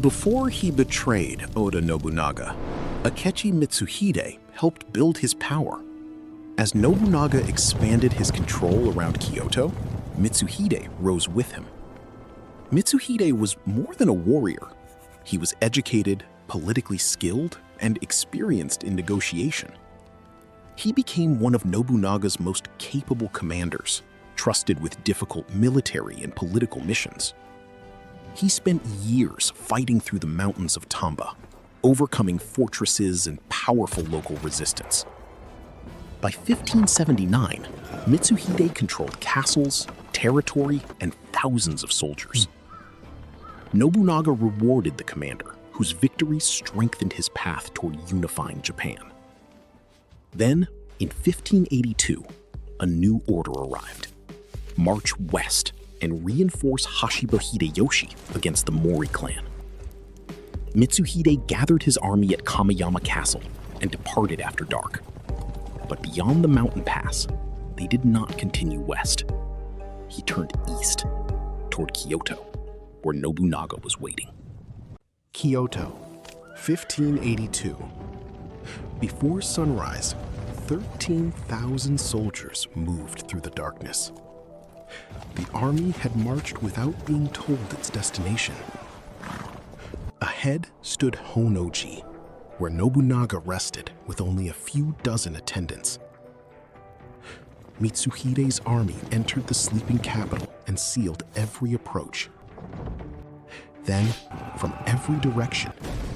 Before he betrayed Oda Nobunaga, Akechi Mitsuhide helped build his power. As Nobunaga expanded his control around Kyoto, Mitsuhide rose with him. Mitsuhide was more than a warrior. He was educated, politically skilled, and experienced in negotiation. He became one of Nobunaga's most capable commanders, trusted with difficult military and political missions. He spent years fighting through the mountains of Tamba, overcoming fortresses and powerful local resistance. By 1579, Mitsuhide controlled castles, territory, and thousands of soldiers. Nobunaga rewarded the commander, whose victories strengthened his path toward unifying Japan. Then, in 1582, a new order arrived. March west and reinforce Hashiba Hideyoshi against the Mōri clan. Mitsuhide gathered his army at Kameyama Castle and departed after dark. But beyond the mountain pass, they did not continue west. He turned east, toward Kyoto, where Nobunaga was waiting. Kyoto, 1582. Before sunrise, 13,000 soldiers moved through the darkness. The army had marched without being told its destination. Ahead stood Honnō-ji, where Nobunaga rested with only a few dozen attendants. Mitsuhide's army entered the sleeping capital and sealed every approach. Then, from every direction,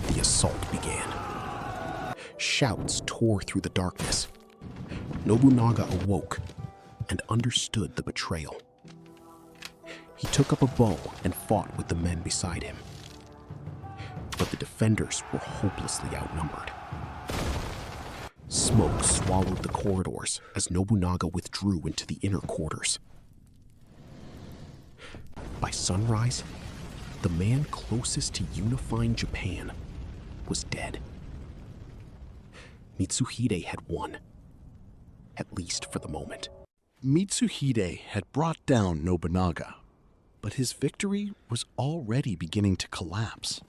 the assault began. Shouts tore through the darkness. Nobunaga awoke and understood the betrayal. He took up a bow and fought with the men beside him. But the defenders were hopelessly outnumbered. Smoke swallowed the corridors as Nobunaga withdrew into the inner quarters. By sunrise, the man closest to unifying Japan was dead. Mitsuhide had won, at least for the moment. Mitsuhide had brought down Nobunaga, but his victory was already beginning to collapse.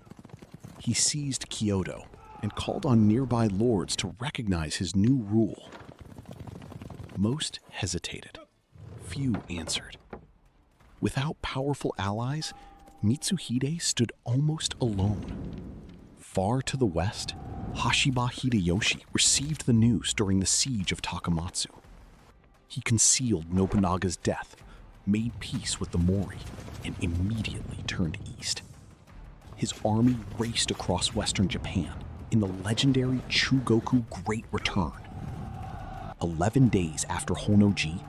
He seized Kyoto and called on nearby lords to recognize his new rule. Most hesitated. Few answered. Without powerful allies, Mitsuhide stood almost alone. Far to the west, Hashiba Hideyoshi received the news during the siege of Takamatsu. He concealed Nobunaga's death, made peace with the Mōri, and immediately turned east. His army raced across western Japan in the legendary Chūgoku Great Return. 11 days after Honnō-ji,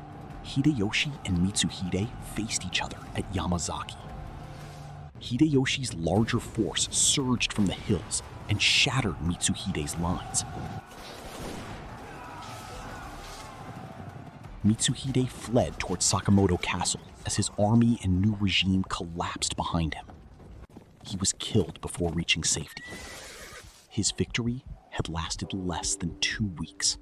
Hideyoshi and Mitsuhide faced each other at Yamazaki. Hideyoshi's larger force surged from the hills and shattered Mitsuhide's lines. Mitsuhide fled toward Sakamoto Castle as his army and new regime collapsed behind him. He was killed before reaching safety. His victory had lasted less than 2 weeks.